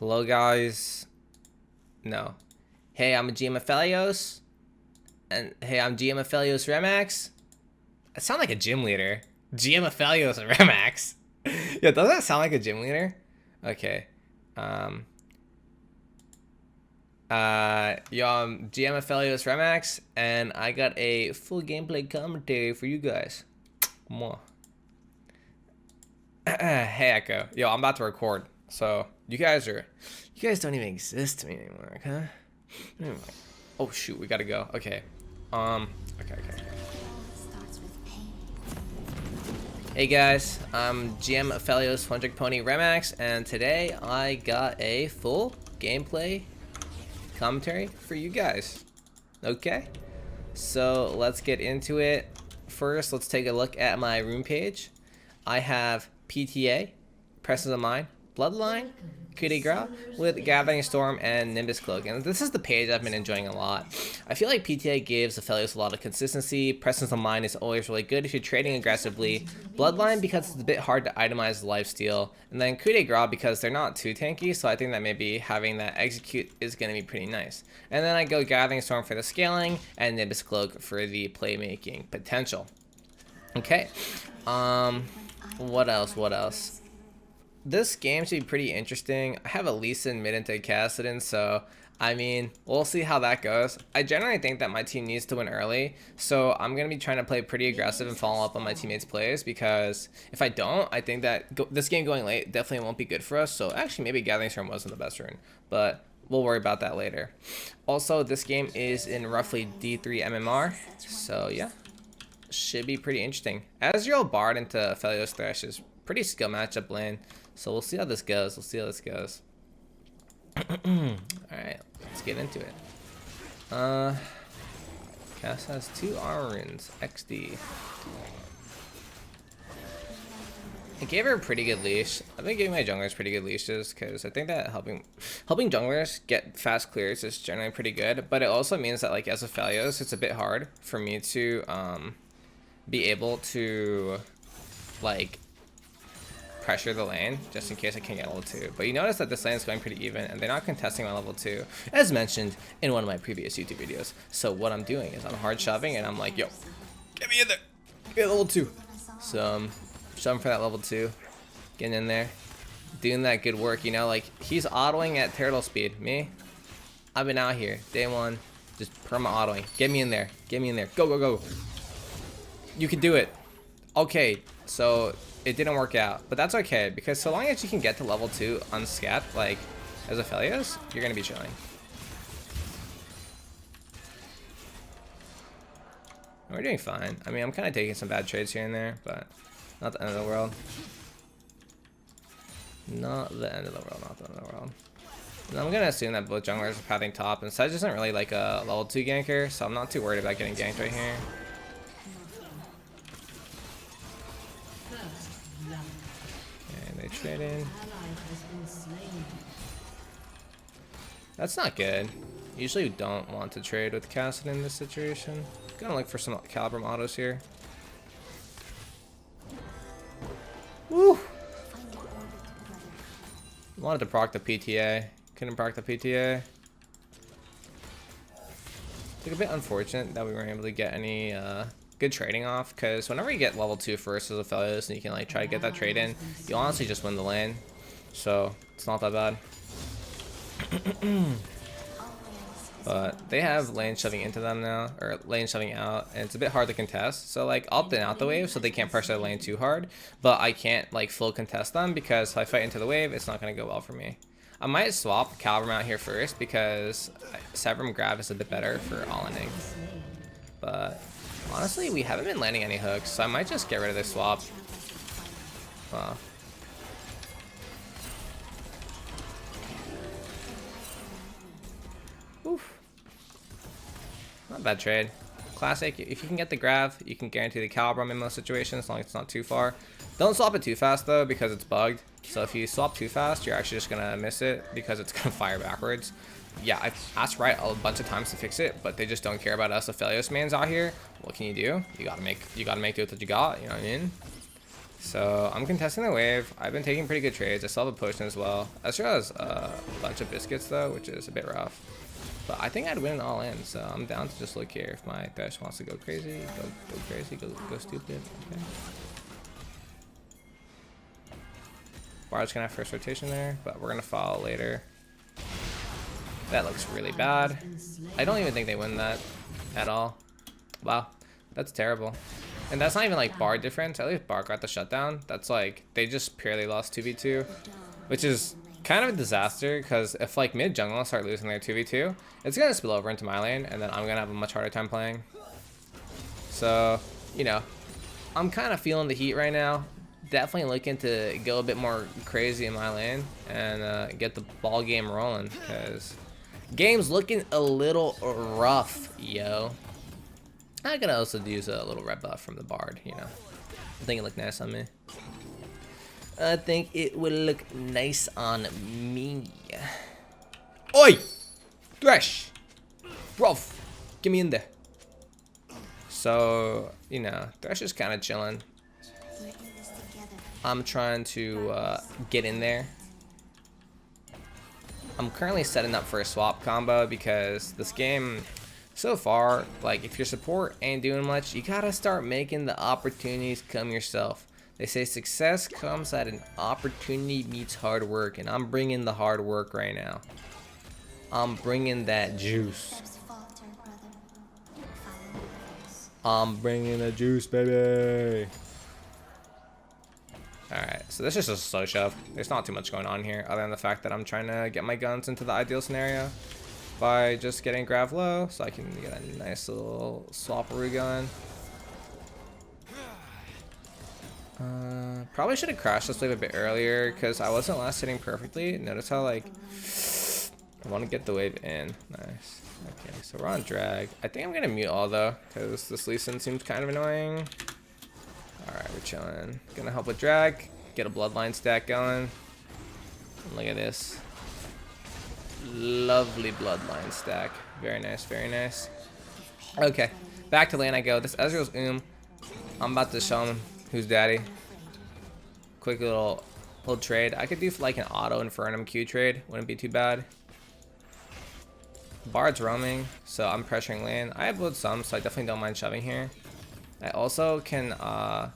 Hello guys. No. Hey, I'm GM Aphelios. And hey, I'm GM Aphelios Remmacs. I sound like a gym leader. GM Aphelios Remmacs. Yeah, doesn't that sound like a gym leader? Okay. Yo, I'm GM Aphelios Remmacs, and I got a full gameplay commentary for you guys. Mwah. Hey Echo. Yo, I'm about to record. So you guys don't even exist to me anymore, okay? Anyway. Oh shoot, we gotta go. Okay. Okay. Hey guys, I'm GM Aphelios Pony Remmacs, and today I got a full gameplay commentary for you guys. Okay? So let's get into it. First, let's take a look at my room page. I have PTA, Presence of Mind, Bloodline, Coup de Grace with Gathering Storm and Nimbus Cloak. And this is the page I've been enjoying a lot. I feel like PTA gives Aphelios a lot of consistency. Presence of Mind is always really good if you're trading aggressively. Bloodline because it's a bit hard to itemize lifesteal. And then Coup de Grace because they're not too tanky, so I think that maybe having that execute is going to be pretty nice. And then I go Gathering Storm for the scaling and Nimbus Cloak for the playmaking potential. Okay. What else? This game should be pretty interesting. I have a Lee Sin mid into Cassidon, so I mean, we'll see how that goes. I generally think that my team needs to win early, so I'm going to be trying to play pretty aggressive and follow up on my teammates' plays, because if I don't, I think that this game going late definitely won't be good for us. So actually, maybe Gathering Storm wasn't the best rune, but we'll worry about that later. Also, this game is in roughly D3 MMR, so yeah, should be pretty interesting. Ezreal Bard into Aphelios Thresh is pretty skill matchup lane, so we'll see how this goes. Alright, let's get into it. Cass has 2 armor runes, XD. I gave her a pretty good leash. I've been giving my junglers pretty good leashes because I think that helping junglers get fast clears is generally pretty good. But it also means that, like, as Aphelios, it's a bit hard for me to be able to, like, pressure the lane just in case I can't get level 2. But you notice that this lane is going pretty even and they're not contesting my level 2, as mentioned in one of my previous YouTube videos. So what I'm doing is I'm hard shoving and I'm like, yo, get me in there, get level 2. So I'm shoving for that level 2, getting in there, doing that good work, you know, like he's autoing at turtle speed. Me, I've been out here day one just perma autoing. Get me in there, go. You can do it. Okay, so it didn't work out, but that's okay, because so long as you can get to level 2 unscapped, like as Aphelios, you're gonna be chilling. We're doing fine. I mean, I'm kind of taking some bad trades here and there, but not the end of the world. Not the end of the world. And I'm gonna assume that both junglers are pathing top, and Sedge isn't really like a level 2 ganker, so I'm not too worried about getting ganked right here. Trading. That's not good. Usually we don't want to trade with Cassidon in this situation. Gonna look for some Calibrum autos here. Woo! Wanted to proc the PTA. Couldn't proc the PTA. It's like a bit unfortunate that we weren't able to get any good trading off, because whenever you get level 2 first as Aphelios and you can like try to get that trade in, you honestly just win the lane, so it's not that bad. But they have lane shoving into them now, or lane shoving out, and it's a bit hard to contest. So like I'll thin out the wave so they can't pressure the lane too hard, but I can't like full contest them, because if I fight into the wave, it's not going to go well for me. I might swap Calibrum out here first, because Severum Grab is a bit better for all-inning, but honestly, we haven't been landing any hooks, so I might just get rid of this swap. Wow. Oof. Not a bad trade. Classic. If you can get the grab, you can guarantee the Calibrum in most situations, as long as it's not too far. Don't swap it too fast though, because it's bugged. So if you swap too fast, you're actually just gonna miss it, because it's gonna fire backwards. Yeah, I've asked Riot a bunch of times to fix it, but they just don't care about us Aphelios mans out here. What can you do? You gotta make do with what you got, you know what I mean? So I'm contesting the wave. I've been taking pretty good trades. I saw the potion as well. Ezreal has a bunch of biscuits though, which is a bit rough. But I think I'd win it all in, so I'm down to just look here. If my Thresh wants to go crazy, go crazy, go stupid. Okay. Bard's gonna have first rotation there, but we're gonna follow later. That looks really bad. I don't even think they win that at all. Wow, that's terrible. And that's not even like Bard difference. At least Bard got the shutdown. That's like, they just purely lost 2v2, which is kind of a disaster because if like mid jungle start losing their 2v2, it's gonna spill over into my lane and then I'm gonna have a much harder time playing. So, you know, I'm kind of feeling the heat right now. Definitely looking to go a bit more crazy in my lane and get the ball game rolling because game's looking a little rough, yo. I could also use a little red buff from the Bard, you know. I think it looked nice on me. I think it would look nice on me. Oi! Thresh! Rolf! Get me in there. So, you know, Thresh is kind of chilling. I'm trying to get in there. I'm currently setting up for a swap combo because this game, so far, like if your support ain't doing much, you gotta start making the opportunities come yourself. They say success comes at an opportunity meets hard work, and I'm bringing the hard work right now. I'm bringing that juice. I'm bringing the juice, baby. Alright, so this is just a slow shove. There's not too much going on here other than the fact that I'm trying to get my guns into the ideal scenario by just getting grav low so I can get a nice little swapperoo going. Probably should have crashed this wave a bit earlier because I wasn't last hitting perfectly. Notice how like I want to get the wave in. Nice. Okay, so we're on drag. I think I'm gonna mute all though because this Lee Sin seems kind of annoying. Alright, we're chilling. Gonna help with drag. Get a bloodline stack going. Look at this. Lovely bloodline stack. Very nice, very nice. Okay, back to lane I go. This Ezreal's I'm about to show him who's daddy. Quick little trade. I could do like an auto Infernum Q trade. Wouldn't be too bad. Bard's roaming, so I'm pressuring lane. I have blowed some, so I definitely don't mind shoving here. I also can,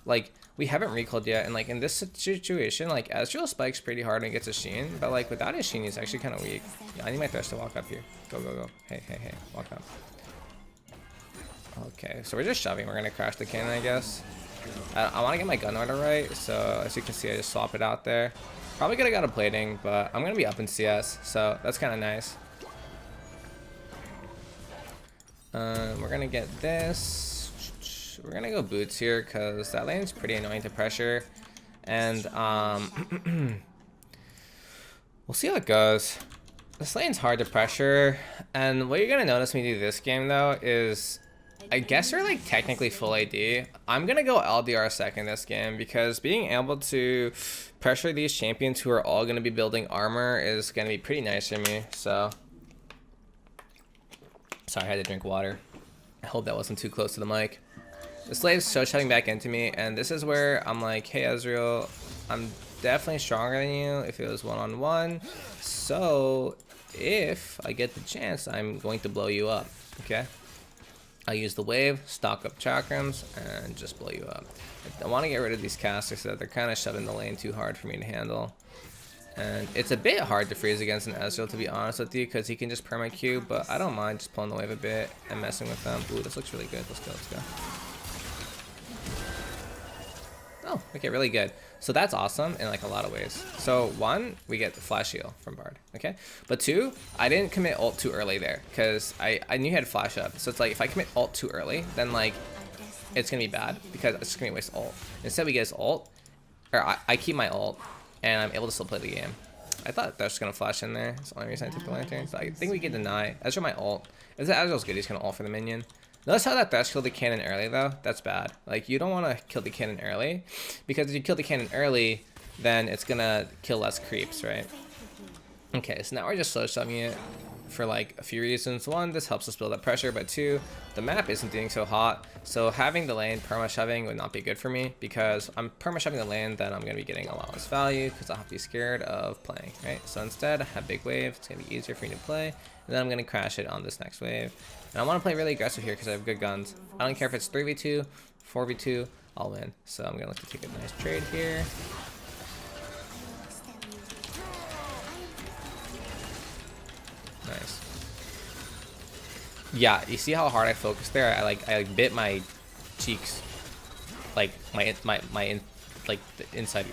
like, we haven't recalled yet, and like in this situation, like Ezreal spikes pretty hard and gets a Sheen, but like without his Sheen, he's actually kind of weak. Yeah, I need my Thresh to walk up here. Go, go, go. Hey, hey, hey, walk up. Okay, so we're just shoving. We're gonna crash the cannon, I guess. I want to get my gun order right, so as you can see, I just swap it out there. Probably could have got a plating, but I'm gonna be up in CS, so that's kind of nice. We're gonna get this. We're gonna go boots here because that lane's pretty annoying to pressure, and we'll see how it goes. This lane's hard to pressure, and what you're gonna notice me do this game though is, I guess we're like technically full AD. I'm gonna go LDR second this game because being able to pressure these champions who are all gonna be building armor is gonna be pretty nice for me. So, sorry, I had to drink water. I hope that wasn't too close to the mic. The slave's so shutting back into me, and this is where I'm like, hey Ezreal, I'm definitely stronger than you if it was one-on-one, so if I get the chance, I'm going to blow you up, okay? I use the wave, stock up chakrams, and just blow you up. I want to get rid of these casters so that they're kind of shoving the lane too hard for me to handle. And it's a bit hard to freeze against an Ezreal, to be honest with you, because he can just perma Q, but I don't mind just pulling the wave a bit and messing with them. Ooh, this looks really good. Let's go, let's go. Oh, okay, really good. So that's awesome in like a lot of ways. So one, we get the flash heal from Bard, okay? But two, I didn't commit ult too early there because I knew he had flash up. So it's like if I commit ult too early, then like it's gonna be bad because it's just gonna waste ult. Instead we get his ult, or I keep my ult and I'm able to still play the game. I thought that's just gonna flash in there. That's the only reason I took the lantern. So I think we can deny. Ezreal my ult. If the Ezreal's good, he's gonna ult for the minion. Notice how that Thresh killed the cannon early though? That's bad. Like you don't want to kill the cannon early because if you kill the cannon early, then it's gonna kill less creeps, right? Okay, so now we're just slow shoving it for like a few reasons. One, this helps us build up pressure, but two, the map isn't doing so hot. So having the lane perma shoving would not be good for me, because I'm perma shoving the lane, then I'm going to be getting a lot less value because I'll have to be scared of playing, right? So instead, I have big wave. It's going to be easier for me to play, and then I'm going to crash it on this next wave. And I want to play really aggressive here because I have good guns. I don't care if it's 3v2, 4v2, I'll win. So I'm going to look to take a nice trade here. Nice. Yeah, you see how hard I focused there? I bit my cheeks, like my the inside.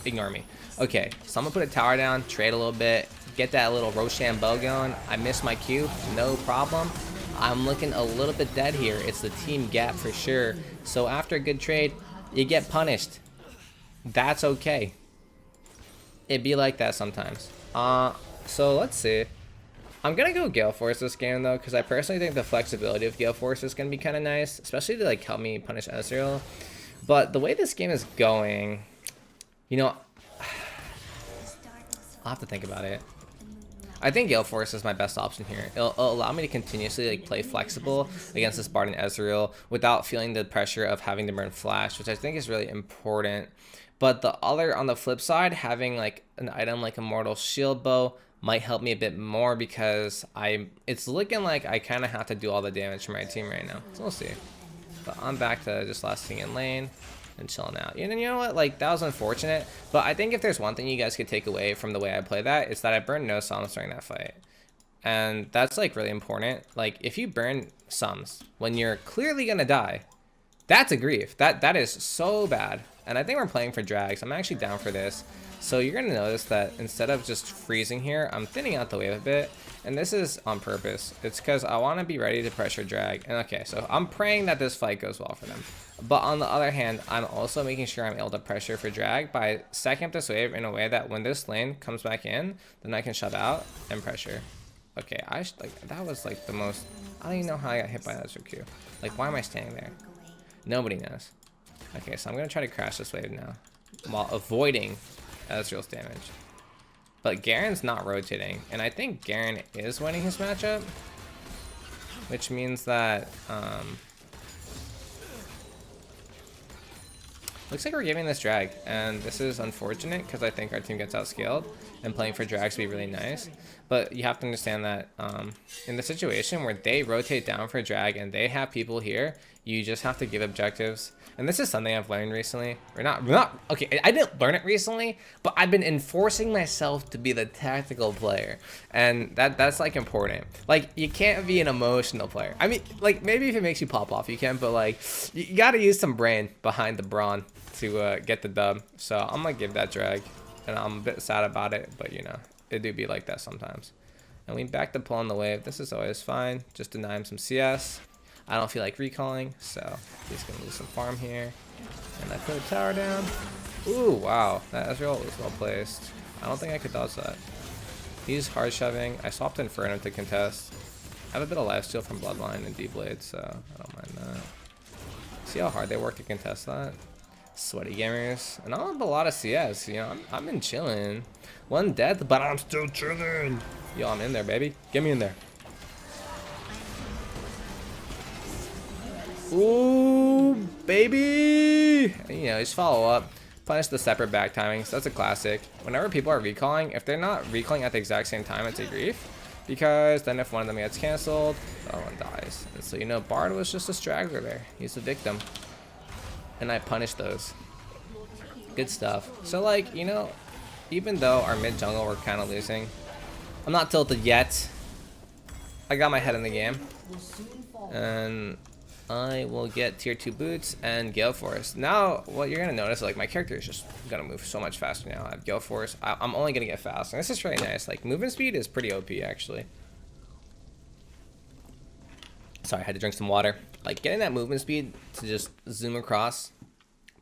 Ignore me. Okay, so I'm gonna put a tower down, trade a little bit, get that little Rochambeau going. I missed my Q, no problem. I'm looking a little bit dead here. It's the team gap for sure. So after a good trade, you get punished. That's okay. It'd be like that sometimes. So let's see. I'm gonna go Gale Force this game though, because I personally think the flexibility of Gale Force is gonna be kind of nice, especially to like help me punish Ezreal. But the way this game is going, you know, I'll have to think about it. I think Gale Force is my best option here. It'll allow me to continuously like play flexible against this Bard and Ezreal without feeling the pressure of having to burn Flash, which I think is really important. But the other, on the flip side, having like an item like Immortal Shield Bow might help me a bit more, because it's looking like I kind of have to do all the damage for my team right now. So we'll see. But I'm back to just lasting in lane and chilling out. And you know what? Like, that was unfortunate. But I think if there's one thing you guys could take away from the way I play that, it's that I burned no sums during that fight. And that's like really important. Like, if you burn sums when you're clearly gonna die, that's a grief. That is so bad. And I think we're playing for drags. I'm actually down for this. So you're gonna notice that instead of just freezing here, I'm thinning out the wave a bit. And this is on purpose. It's because I want to be ready to pressure drag. And okay, so I'm praying that this fight goes well for them. But on the other hand, I'm also making sure I'm able to pressure for drag by stacking up this wave in a way that when this lane comes back in, then I can shove out and pressure. Okay, that was like the most, I don't even know how I got hit by that Q. Like, why am I standing there? Nobody knows. Okay, so I'm gonna try to crash this wave now while avoiding Ezreal's damage. But Garen's not rotating, and I think Garen is winning his matchup, which means that looks like we're giving this drag, and this is unfortunate because I think our team gets outscaled, and playing for drags would be really nice. But you have to understand that in the situation where they rotate down for drag and they have people here, you just have to give objectives. And this is something I've learned recently. Okay, I didn't learn it recently, but I've been enforcing myself to be the tactical player. And that's like important. Like, you can't be an emotional player. I mean, like, maybe if it makes you pop off, you can, but like, you gotta use some brain behind the brawn to get the dub. So I'm gonna give that drag, and I'm a bit sad about it, but you know, it do be like that sometimes. And we back to pull on the wave. This is always fine. Just deny him some CS. I don't feel like recalling, so he's gonna lose some farm here. And I put a tower down. Ooh, wow, that Ezreal was well placed. I don't think I could dodge that. He's hard shoving. I swapped Inferno to contest. I have a bit of lifesteal from Bloodline and D-Blade, so I don't mind that. See how hard they work to contest that? Sweaty gamers. And I don't have a lot of CS, you know, I've been chilling. One death, but I'm still chilling. Yo, I'm in there, baby. Get me in there. Ooh, baby! You know, just follow up. Punish the separate back timings. That's a classic. Whenever people are recalling, if they're not recalling at the exact same time, it's a grief. Because then if one of them gets canceled, the other one dies. And so, you know, Bard was just a straggler there. He's a victim. And I punished those. Good stuff. So, like, you know, even though our mid jungle we're kind of losing, I'm not tilted yet. I got my head in the game. And I will get tier 2 boots and Gale Force. Now, what you're going to notice, like, my character is just going to move so much faster now. I have Gale Force. I'm only going to get fast. And this is really nice. Like, movement speed is pretty OP, actually. Sorry, I had to drink some water. Like, getting that movement speed to just zoom across,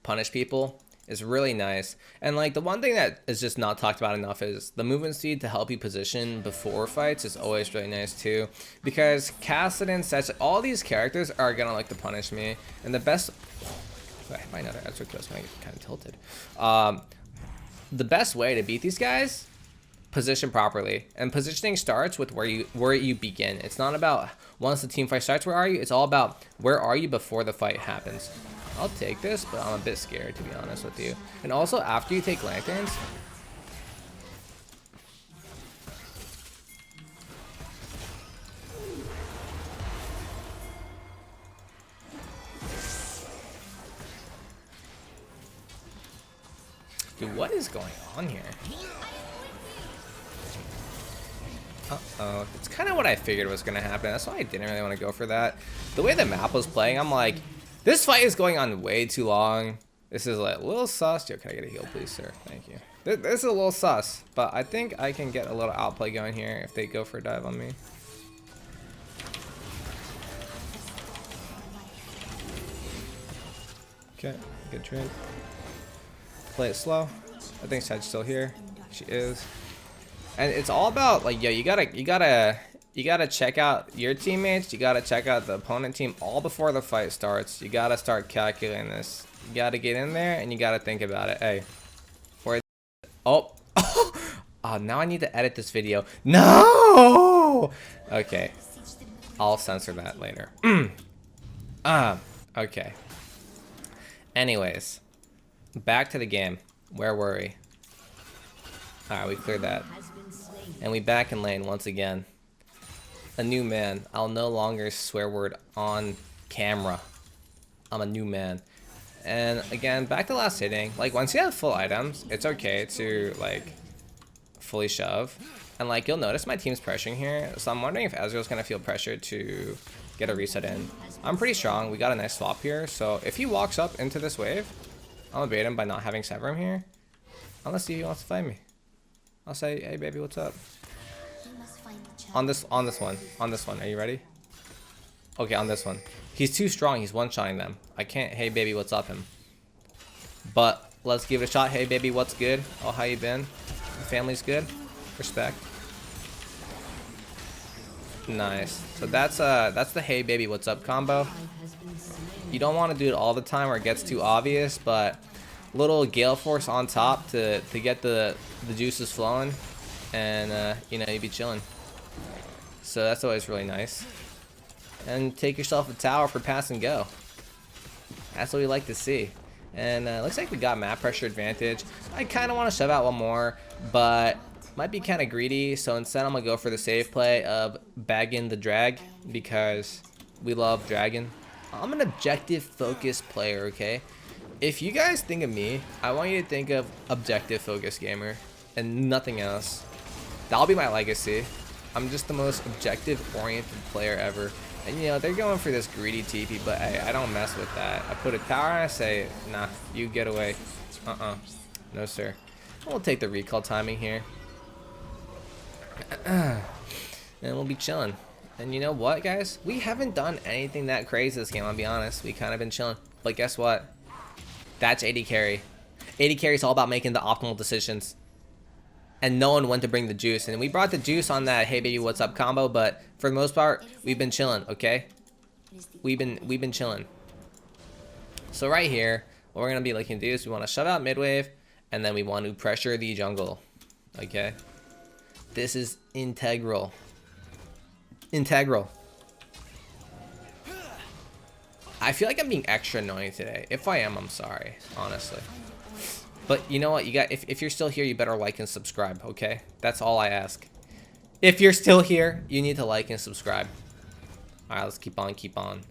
punish people, is really nice. And like, the one thing that is just not talked about enough is the movement speed to help you position before fights is always really nice too, because Kassadin, such all these characters are gonna like to punish me, and the best I hit my another Ezreal kills when I get kind of tilted. The best way to beat these guys, position properly. And positioning starts with where you begin. It's not about once the team fight starts, where are you? It's all about where are you before the fight happens. I'll take this, but I'm a bit scared, to be honest with you. And also, after you take lanterns, dude, what is going on here? Uh-oh. It's kind of what I figured was going to happen. That's why I didn't really want to go for that. The way the map was playing, I'm like, this fight is going on way too long. This is like a little sus. Yo, can I get a heal, please, sir? Thank you. This is a little sus, but I think I can get a little outplay going here if they go for a dive on me. Okay, good trade. Play it slow. I think Sedge's still here. She is. And it's all about like, yo, you gotta check out your teammates. You gotta check out the opponent team all before the fight starts. You gotta start calculating this. You gotta get in there and you gotta think about it. Hey, where? Oh, oh, now I need to edit this video. No. Okay, I'll censor that later. Okay. Anyways, back to the game. Where were we? All right, we cleared that. And we back in lane once again. A new man. I'll no longer swear word on camera. I'm a new man. And again, back to last hitting. Like, once you have full items, it's okay to, like, fully shove. And, like, you'll notice my team's pressuring here. So I'm wondering if Ezreal's going to feel pressured to get a reset in. I'm pretty strong. We got a nice swap here. So if he walks up into this wave, I'm going to bait him by not having Severum here. Unless he wants to fight me. I'll say, hey baby, what's up? On this one. Are you ready? Okay, on this one. He's too strong. He's one-shotting them. I can't, hey baby, what's up him. But let's give it a shot. Hey baby, what's good? Oh, how you been? The family's good? Respect. Nice. So that's the hey baby, what's up combo. You don't want to do it all the time or it gets too obvious, but little Gale Force on top to get the juices flowing, and you know, you'd be chilling. So that's always really nice. And take yourself a tower for pass and go. That's what we like to see. And looks like we got map pressure advantage. I kind of want to shove out one more, but might be kind of greedy. So instead, I'm gonna go for the safe play of bagging the drag because we love dragon. I'm an objective focused player, okay? If you guys think of me, I want you to think of objective focused gamer and nothing else. That'll be my legacy. I'm just the most objective oriented player ever. And you know, they're going for this greedy TP, but hey, I don't mess with that. I put a tower and I say, nah, you get away. No sir. We'll take the recall timing here. And we'll be chilling. And you know what, guys? We haven't done anything that crazy this game, I'll be honest. We kind of been chilling. But guess what? That's AD carry. AD carry is all about making the optimal decisions and knowing when to bring the juice. And we brought the juice on that hey baby what's up combo, but for the most part, we've been chilling, okay? We've been chilling. So right here, what we're gonna be looking to do is we want to shut out mid wave, and then we want to pressure the jungle. Okay? This is integral. Integral. I feel like I'm being extra annoying today. If I am, I'm sorry, honestly. But you know what? You got if you're still here, you better like and subscribe, okay? That's all I ask. If you're still here, you need to like and subscribe. All right, let's keep on.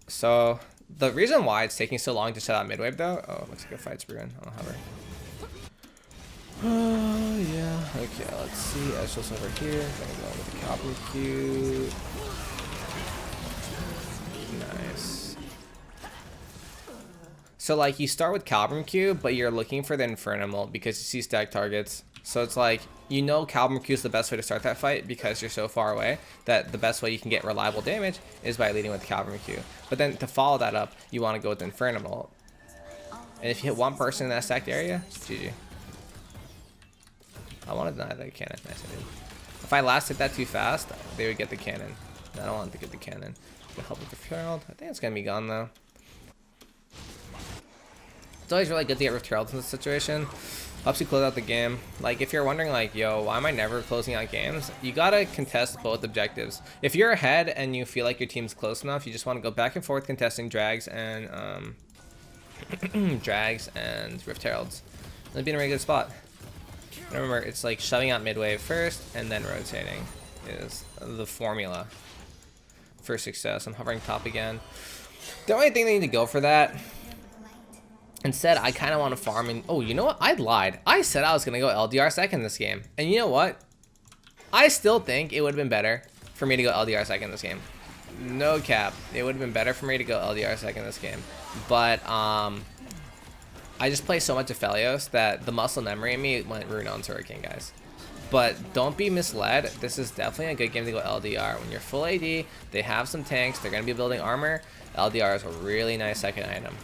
So the reason why it's taking so long to shut out midwave though, oh, looks like a fight's brewing. I'll have her. Oh yeah. Okay, let's see. Aphelios over here. Gonna go with the copper cube. Nice. So like you start with Caliburn Q, but you're looking for the Inferno because you see stack targets. So it's like, you know Caliburn Q is the best way to start that fight because you're so far away that the best way you can get reliable damage is by leading with Caliburn Q. But then to follow that up, you want to go with Inferno. And if you hit one person in that stacked area, GG. I want to deny that cannon. Nice, I did. If I last hit that too fast, they would get the cannon. I don't want to get the cannon. To help with the Herald. I think it's going to be gone though. It's always really good to get Rift Herald in this situation. Helps you close out the game. Like, if you're wondering, like, yo, why am I never closing out games? You gotta contest both objectives. If you're ahead and you feel like your team's close enough, you just want to go back and forth contesting drags and drags and Rift Heralds. That'd be in a really good spot. Remember, it's like shoving out mid wave first and then rotating is the formula for success. I'm hovering top again. The only thing they need to go for that. Instead, I kind of want to farm in. Oh, you know what? I lied. I said I was going to go LDR second this game. And you know what? I still think it would have been better for me to go LDR second this game. No cap. It would have been better for me to go LDR second this game. But, I just play so much Aphelios that the muscle memory in me went Rune on Hurricane, guys. But don't be misled. This is definitely a good game to go LDR. When you're full AD, they have some tanks. They're going to be building armor. LDR is a really nice second item.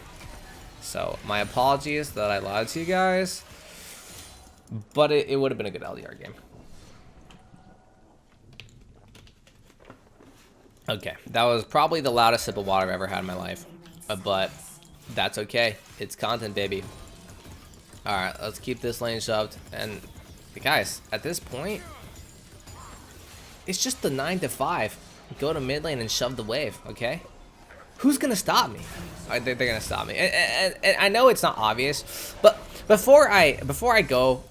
So, my apologies that I lied to you guys, but it would have been a good LDR game. Okay, that was probably the loudest sip of water I've ever had in my life, but that's okay. It's content, baby. Alright, let's keep this lane shoved, and guys, at this point, it's just the 9 to 5. Go to mid lane and shove the wave, okay? Who's gonna stop me? They're gonna stop me, and I know it's not obvious, but before I go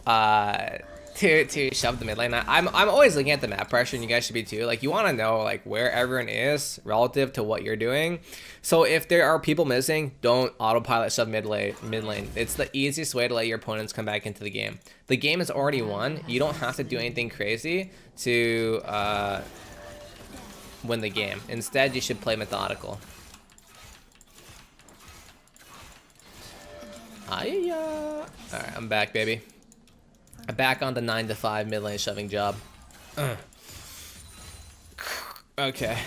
to shove the mid lane, I'm always looking at the map pressure, and you guys should be too. Like, you want to know like where everyone is relative to what you're doing. So if there are people missing, don't autopilot shove mid lane. It's the easiest way to let your opponents come back into the game. The game is already won. You don't have to do anything crazy to win the game. Instead, you should play methodical. Alright, I'm back, baby. I'm back on the 9 to 5 mid lane shoving job. Okay.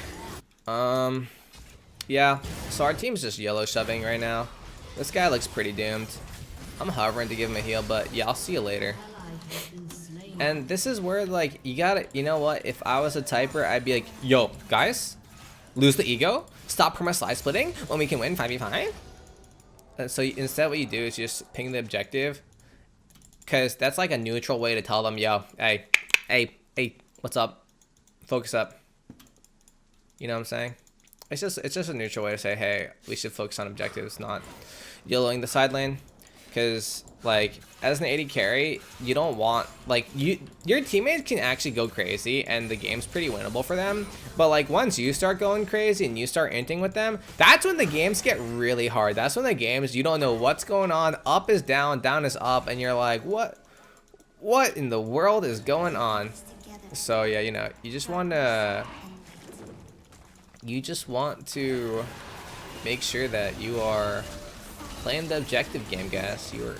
Yeah. So our team's just yellow shoving right now. This guy looks pretty doomed. I'm hovering to give him a heal, but yeah, I'll see you later. And this is where, like, you gotta, you know what? If I was a typer, I'd be like, yo, guys, lose the ego, stop perma slide splitting when we can win 5v5. So instead what you do is just ping the objective, because that's like a neutral way to tell them, yo, hey, what's up? Focus up. You know what I'm saying? It's just a neutral way to say, hey, we should focus on objectives, not yellowing the side lane. Because, like, as an AD carry, you don't want, like, your teammates can actually go crazy, and the game's pretty winnable for them. But, like, once you start going crazy and you start inting with them, that's when the games get really hard. That's when the games, you don't know what's going on. Up is down, down is up, and you're like, what in the world is going on? So, yeah, you know, you just want to make sure that you are playing the objective game, guys. You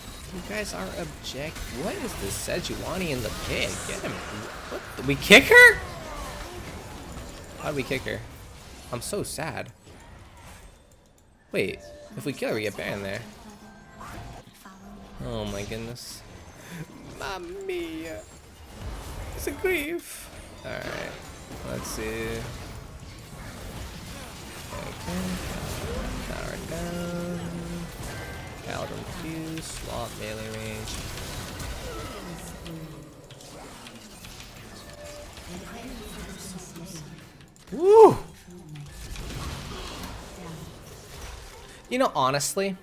guys are object. What is this Sejuani in the pig? Get him. What? We kick her? How'd we kick her? I'm so sad. Wait, if we kill her, we get banned there. Oh my goodness. Mamma mia. It's a grief. Alright, let's see. Okay. Tower down. Paladin fuse, swap melee range. Woo! You know, honestly,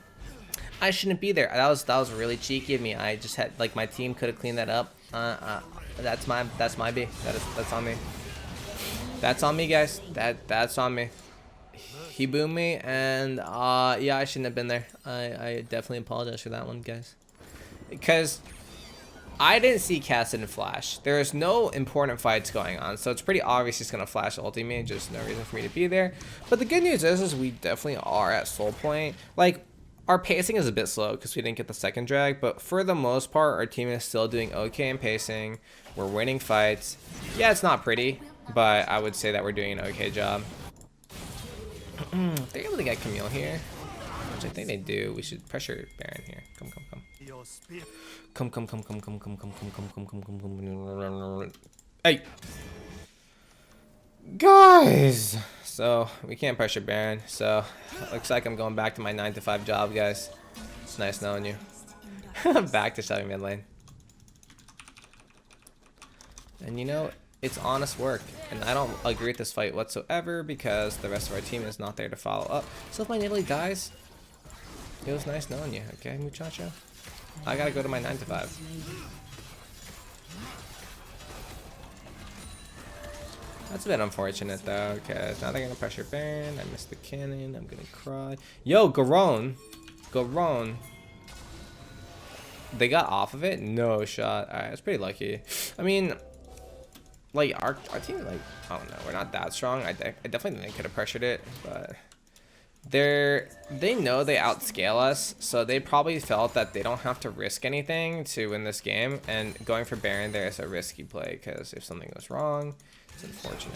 I shouldn't be there. That was really cheeky of me. I just had, like, my team could have cleaned that up. That's my B. That's on me. That's on me, guys. That's on me. He boomed me, and yeah, I shouldn't have been there. I definitely apologize for that one, guys, because I didn't see Cassid flash. There's no important fights going on, so it's pretty obvious he's gonna flash ulti me. Just no reason for me to be there. But the good news is we definitely are at soul point. Like, our pacing is a bit slow because we didn't get the second drag, but for the most part, our team is still doing okay in pacing. We're winning fights. Yeah, it's not pretty, but I would say that we're doing an okay job. They're able to get Camille here, which I think they do. We should pressure Baron here. Come. Hey, guys. So we can't pressure Baron. So looks like I'm going back to my 9 to 5 job, guys. It's nice knowing you. Back to shoving mid lane. And you know, it's honest work. And I don't agree with this fight whatsoever because the rest of our team is not there to follow up. So if my Nidalee dies, it was nice knowing you, okay, muchacho? I gotta go to my 9 to 5. That's a bit unfortunate though, because now they're gonna pressure Baron. I missed the cannon. I'm gonna cry. Yo, Garon. They got off of it? No shot. Alright, that's pretty lucky. I mean, like, our team, like, I don't know, we're not that strong. I definitely think they could have pressured it, but they know they outscale us, so they probably felt that they don't have to risk anything to win this game, and going for Baron there is a risky play, because if something goes wrong, it's unfortunate.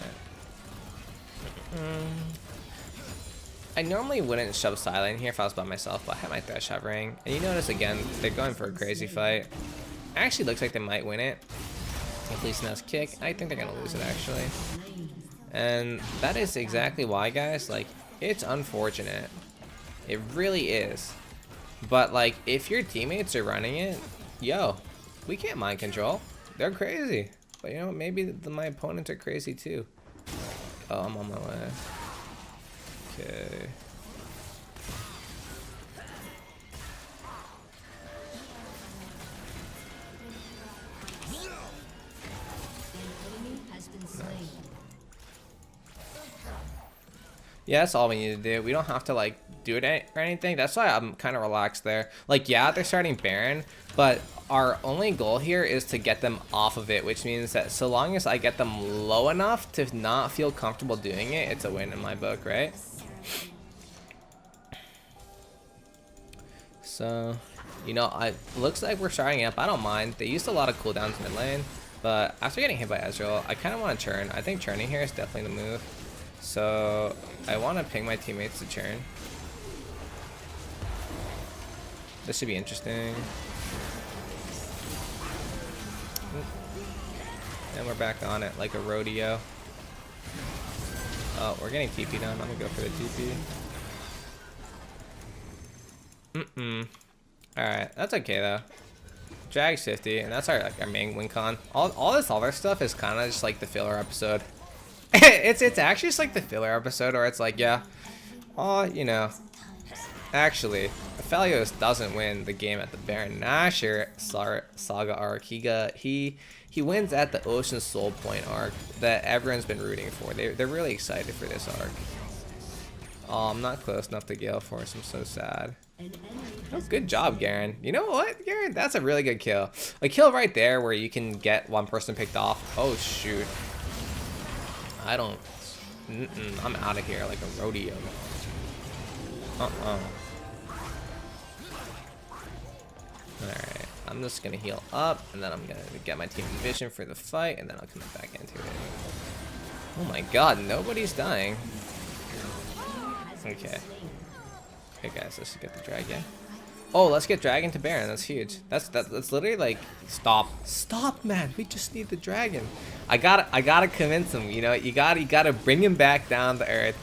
I normally wouldn't shove silent here if I was by myself, but I had my Thresh hovering. And you notice again, they're going for a crazy fight. Actually looks like they might win it. If Lee Snow's kick, I think they're gonna lose it actually. And that is exactly why, guys, like, it's unfortunate. It really is. But like, if your teammates are running it, yo, we can't mind control. They're crazy. But you know, maybe my opponents are crazy too. Oh, I'm on my way. Okay. Yeah, that's all we need to do. We don't have to like do it or anything. That's why I'm kind of relaxed there. Like, yeah, they're starting Baron, but our only goal here is to get them off of it, which means that so long as I get them low enough to not feel comfortable doing it, it's a win in my book, right? So, you know, looks like we're starting up. I don't mind. They used a lot of cooldowns mid lane, but after getting hit by Ezreal, I kind of want to churn. I think churning here is definitely the move. So I want to ping my teammates to churn. This should be interesting. And we're back on it like a rodeo. Oh, we're getting TP down. I'm gonna go for the TP. Alright, that's okay though. Drag's 50, and that's our main win con. All this other stuff is kind of just like the filler episode. it's actually just like the filler episode, or it's like, yeah, you know, actually, Aphelios doesn't win the game at the Baron Nashor Saga arc. He wins at the Ocean Soul Point arc that everyone's been rooting for. They're really excited for this arc. Oh, I'm not close enough to Gale Force. I'm so sad. Oh, good job, Garen. You know what, Garen? That's a really good kill. A kill right there where you can get one person picked off. Oh, shoot. I don't... I'm out of here like a rodeo. Alright. I'm just going to heal up, and then I'm going to get my team vision for the fight, and then I'll come back into it. Oh my god, nobody's dying. Okay. Okay, guys, let's get the dragon. Oh, let's get dragon to Baron. That's huge. That's literally like, stop, man. We just need the dragon. I gotta convince him. You know, you gotta bring him back down to earth.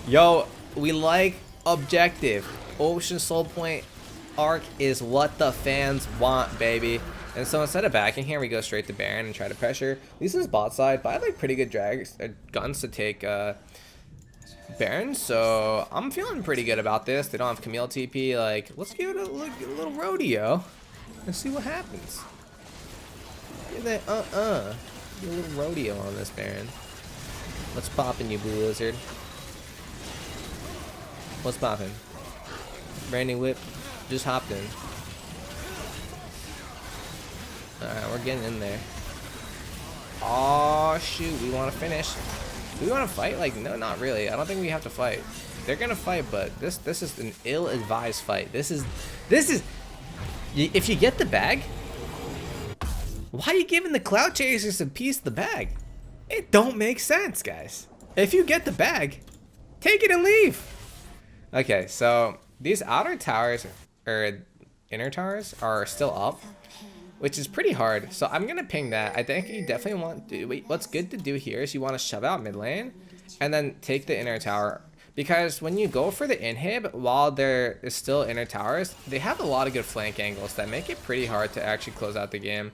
Yo, we like objective. Ocean Soul Point arc is what the fans want, baby. And so instead of backing here, we go straight to Baron and try to pressure. This is bot side, but I have like pretty good guns to take Baron, so I'm feeling pretty good about this. They don't have Camille TP. Like, let's give it a little rodeo and see what happens. Give that Give a little rodeo on this Baron. What's poppin', you blue lizard? What's poppin'? Brand new whip just hopped in. Alright, we're getting in there. Oh shoot, we want to finish. Do we want to fight? Like, no, not really. I don't think we have to fight. They're gonna fight, but this is an ill-advised fight. This is if you get the bag, why are you giving the Cloud Chasers a piece of the bag? It don't make sense, guys. If you get the bag, take it and leave. Okay, so these outer towers or inner towers are still up, which is pretty hard. So I'm gonna ping that. I think you definitely want to wait. What's good to do here is you want to shove out mid lane and then take the inner tower. Because when you go for the inhib while there is still inner towers, they have a lot of good flank angles that make it pretty hard to actually close out the game.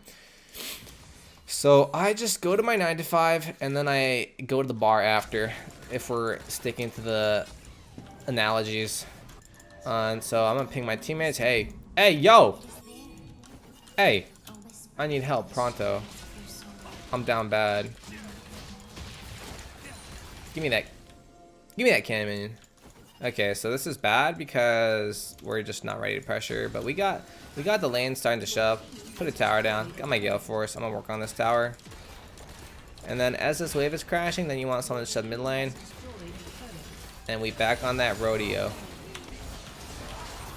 So I just go to my 9 to 5 and then I go to the bar after, if we're sticking to the analogies. And so I'm gonna ping my teammates. Hey, yo! Hey, I need help pronto. I'm down bad. Give me that cannon. Okay, so this is bad because we're just not ready to pressure, but we got the lane starting to shove. Put a tower down. Got my Gale Force. I'm gonna work on this tower. And then as this wave is crashing, then you want someone to shove mid lane. And we back on that rodeo.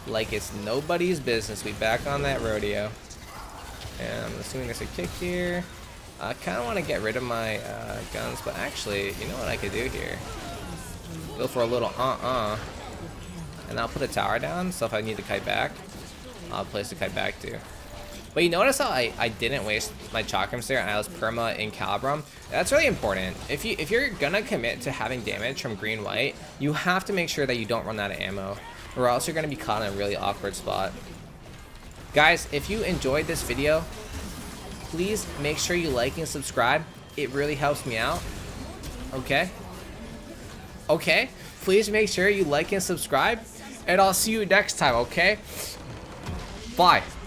Like it's nobody's business. We back on that rodeo. And I'm assuming there's a kick here. I kind of want to get rid of my guns, but actually, you know what I could do here? Go for a little and I'll put a tower down, so if I need to kite back, I'll place the kite back too. But you notice how I didn't waste my chakrams there and I was perma in Calibrum? That's really important. If you're gonna commit to having damage from green-white, you have to make sure that you don't run out of ammo, or else you're gonna be caught in a really awkward spot. Guys, if you enjoyed this video, please make sure you like and subscribe. It really helps me out. Okay? Okay? Please make sure you like and subscribe, and I'll see you next time, okay? Bye.